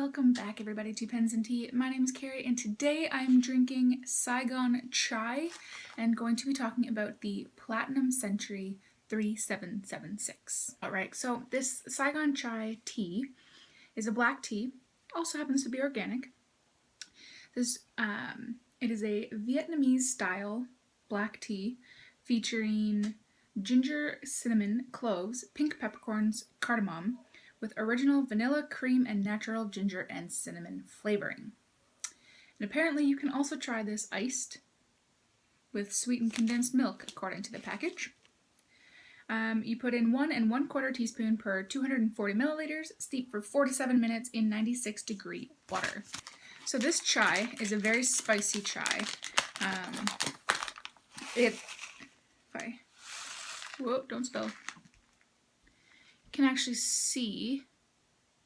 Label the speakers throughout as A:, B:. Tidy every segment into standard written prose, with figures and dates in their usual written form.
A: Welcome back everybody to Pens and Tea. My name is Carrie and today I'm drinking Saigon Chai and going to be talking about the Platinum Century 3776. Alright, so this Saigon Chai tea is a black tea, also happens to be organic. It is a Vietnamese style black tea featuring ginger, cinnamon, cloves, pink peppercorns, cardamom, with original vanilla, cream, and natural ginger and cinnamon flavoring. And apparently you can also try this iced with sweetened condensed milk, according to the package. You put in 1 1/4 teaspoon per 240 milliliters, steep for 47 minutes in 96-degree water. So this chai is a very spicy chai. Whoa, don't spill. Can actually see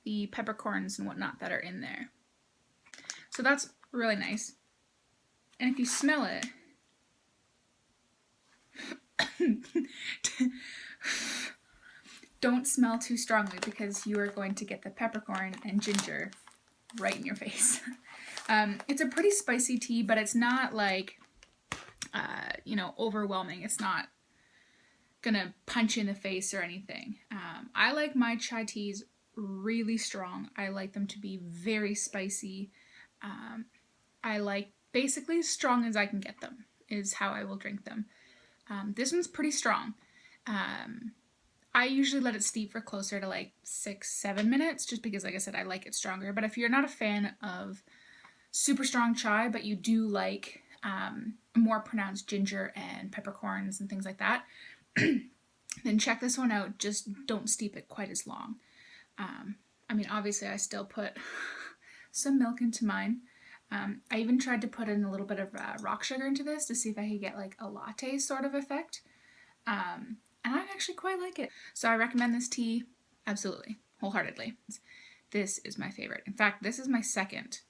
A: the peppercorns and whatnot that are in there. So that's really nice. And if you smell it, don't smell too strongly because you are going to get the peppercorn and ginger right in your face. It's a pretty spicy tea, but it's not like, overwhelming. It's not gonna punch you in the face or anything. I like my chai teas really strong. I like them to be very spicy. I like basically as strong as I can get them is how I will drink them. This one's pretty strong. I usually let it steep for closer to like 6-7 minutes just because, like I said, I like it stronger. But if you're not a fan of super strong chai, but you do like more pronounced ginger and peppercorns and things like that, then check this one out. Just don't steep it quite as long. Obviously I still put some milk into mine. I even tried to put in a little bit of rock sugar into this to see if I could get like a latte sort of effect. And I actually quite like it. So I recommend this tea absolutely, wholeheartedly. This is my favorite. In fact, this is my second.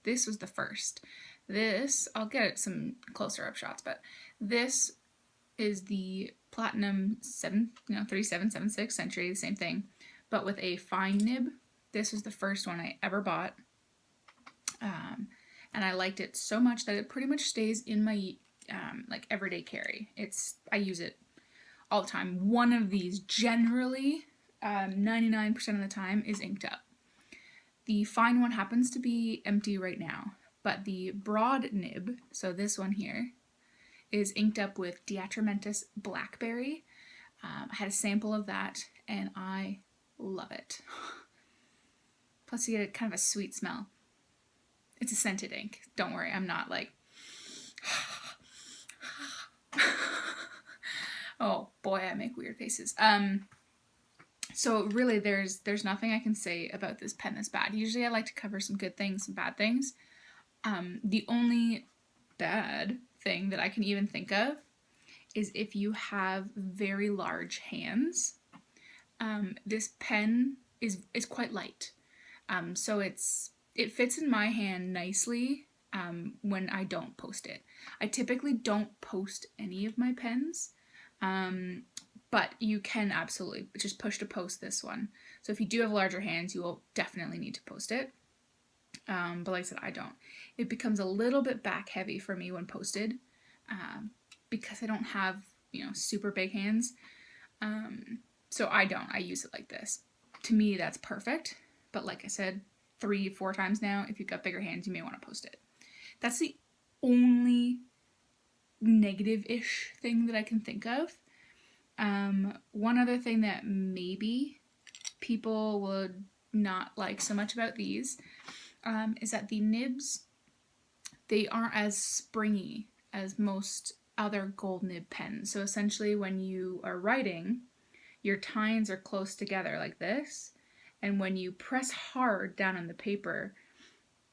A: This was the first. This, I'll get some closer up shots, but this is the Platinum 3776 Century, the same thing, but with a fine nib. This was the first one I ever bought, and I liked it so much that it pretty much stays in my like everyday carry. I use it all the time. One of these generally 99% of the time is inked up. The fine one happens to be empty right now, but the broad nib, so this one here, is inked up with Diatramentis Blackberry. I had a sample of that and I love it. Plus you get kind of a sweet smell. It's a scented ink. Don't worry, I'm not like oh boy, I make weird faces. So really there's nothing I can say about this pen that's bad. Usually I like to cover some good things and bad things. The only bad thing that I can even think of is if you have very large hands. This pen is quite light, so it fits in my hand nicely when I don't post it. I typically don't post any of my pens, but you can absolutely just push to post this one. So if you do have larger hands, you will definitely need to post it. But like I said, I don't. It becomes a little bit back heavy for me when posted because I don't have, super big hands. So I use it like this. To me, that's perfect. But like I said, 3-4 times now, if you've got bigger hands, you may want to post it. That's the only negative-ish thing that I can think of. One other thing that maybe people would not like so much about these is that the nibs, they aren't as springy as most other gold nib pens. So essentially when you are writing, your tines are close together like this, and when you press hard down on the paper,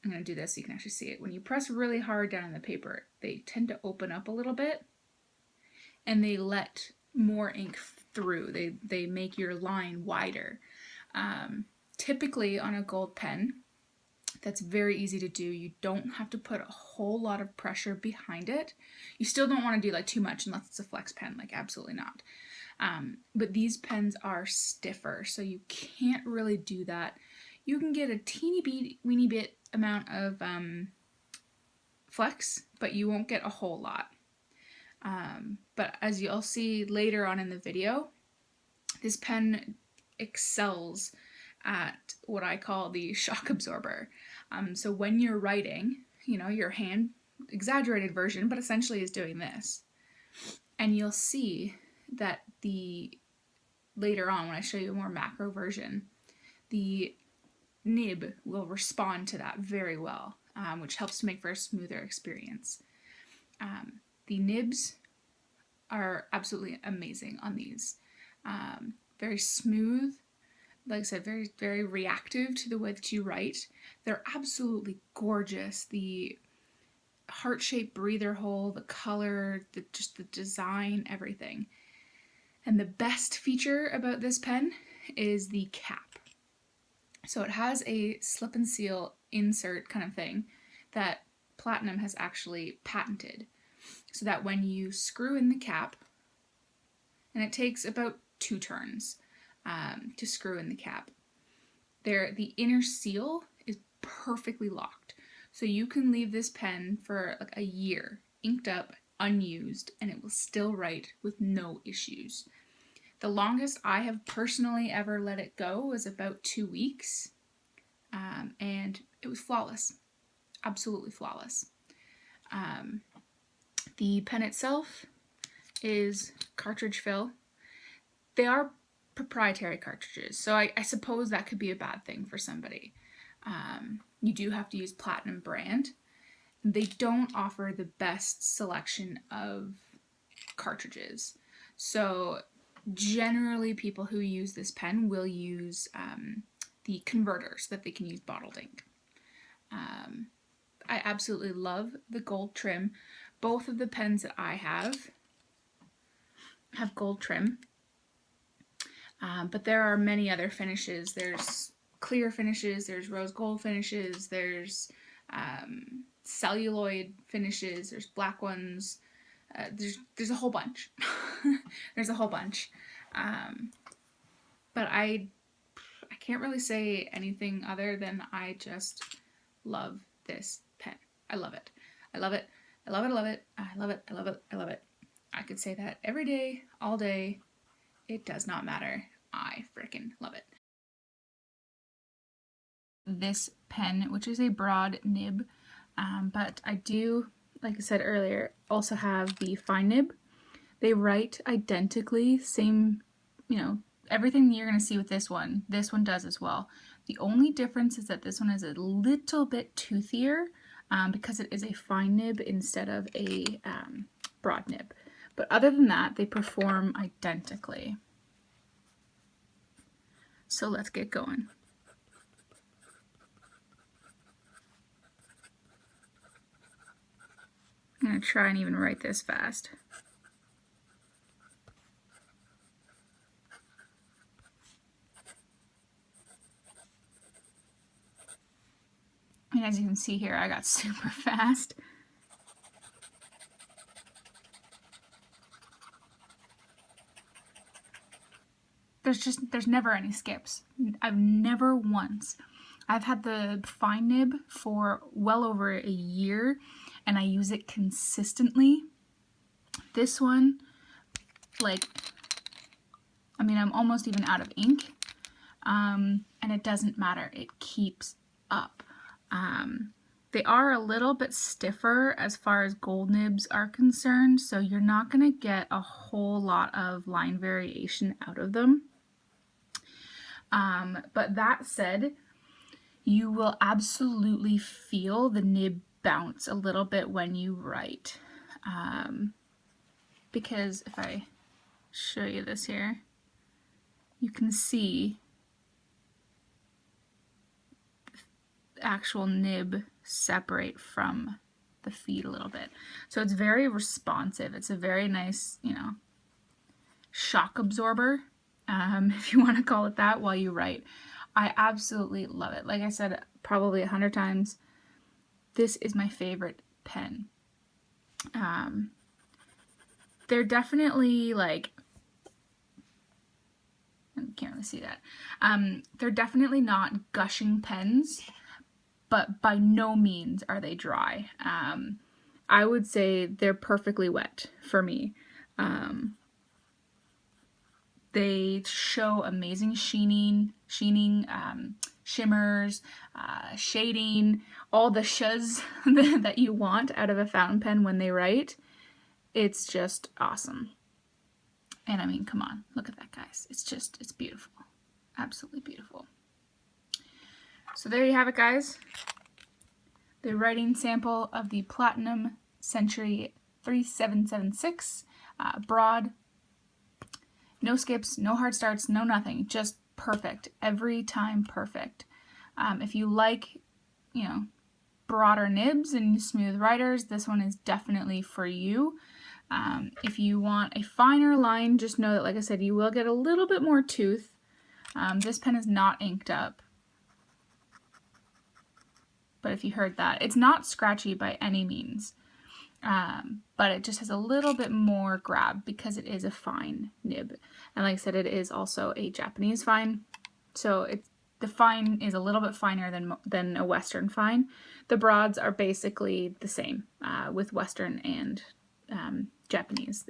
A: I'm going to do this so you can actually see it. When you press really hard down on the paper, they tend to open up a little bit and they let more ink through. They make your line wider. Typically on a gold pen, that's very easy to do. You don't have to put a whole lot of pressure behind it. You still don't want to do like too much unless it's a flex pen, like absolutely not. But these pens are stiffer, so you can't really do that. you can get a weeny bit amount of flex, but you won't get a whole lot. But as you'll see later on in the video, this pen excels at what I call the shock absorber. So when you're writing, your hand, exaggerated version, but essentially is doing this. And you'll see that later on, when I show you a more macro version, the nib will respond to that very well, which helps to make for a smoother experience. The nibs are absolutely amazing on these. Very smooth, like I said, very, very reactive to the way that you write. They're absolutely gorgeous. The heart-shaped breather hole, the color, just the design, everything. And the best feature about this pen is the cap. So it has a slip and seal insert kind of thing that Platinum has actually patented, so that when you screw in the cap, and it takes about 2 turns to screw in the cap, the inner seal is perfectly locked. So you can leave this pen for like a year, inked up, unused, and it will still write with no issues. The longest I have personally ever let it go was about 2 weeks, and it was flawless, absolutely flawless. The pen itself is cartridge fill. They are proprietary cartridges, so I suppose that could be a bad thing for somebody. You do have to use Platinum brand. They don't offer the best selection of cartridges. So generally people who use this pen will use the converter so that they can use bottled ink. I absolutely love the gold trim. Both of the pens that I have gold trim. But there are many other finishes. There's clear finishes, there's rose gold finishes, there's celluloid finishes, there's black ones. There's a whole bunch. There's a whole bunch. But I can't really say anything other than I just love this pen. I love it. I love it. I love it. I love it. I love it. I love it. I love it. I could say that every day, all day. It does not matter. I freaking love it. This pen, which is a broad nib, but I do, like I said earlier, also have the fine nib. They write identically, same, everything you're going to see with this one does as well. The only difference is that this one is a little bit toothier because it is a fine nib instead of a broad nib. But other than that, they perform identically. So let's get going. I'm going to try and even write this fast. And as you can see here, I got super fast. There's never any skips. I've never once. I've had the fine nib for well over a year and I use it consistently. This one, I'm almost even out of ink. And it doesn't matter. It keeps up. They are a little bit stiffer as far as gold nibs are concerned, so you're not going to get a whole lot of line variation out of them. But that said, you will absolutely feel the nib bounce a little bit when you write. Because if I show you this here, you can see the actual nib separate from the feed a little bit. So it's very responsive. It's a very nice, shock absorber, if you want to call it that, while you write. I absolutely love it. Like I said, probably 100 times, this is my favorite pen. They're definitely can't really see that. They're definitely not gushing pens, but by no means are they dry. I would say they're perfectly wet for me. They show amazing sheening, shimmers, shading, all the shuzz that you want out of a fountain pen when they write. It's just awesome. And I mean, come on, look at that, guys. It's beautiful. Absolutely beautiful. So there you have it, guys. The writing sample of the Platinum Century 3776 broad. No skips, no hard starts, no nothing. Just perfect. Every time perfect. If you like, you know, broader nibs and smooth writers, this one is definitely for you. If you want a finer line, just know that, like I said, you will get a little bit more tooth. This pen is not inked up. But if you heard that, it's not scratchy by any means. But it just has a little bit more grab because it is a fine nib. And like I said, it is also a Japanese fine. So the fine is a little bit finer than a Western fine. The broads are basically the same with Western and Japanese.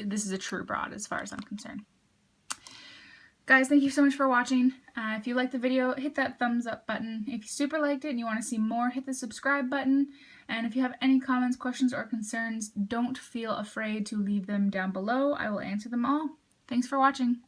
A: This is a true broad as far as I'm concerned. Guys, thank you so much for watching. If you liked the video, hit that thumbs up button. If you super liked it and you want to see more, hit the subscribe button. And if you have any comments, questions, or concerns, don't feel afraid to leave them down below. I will answer them all. Thanks for watching.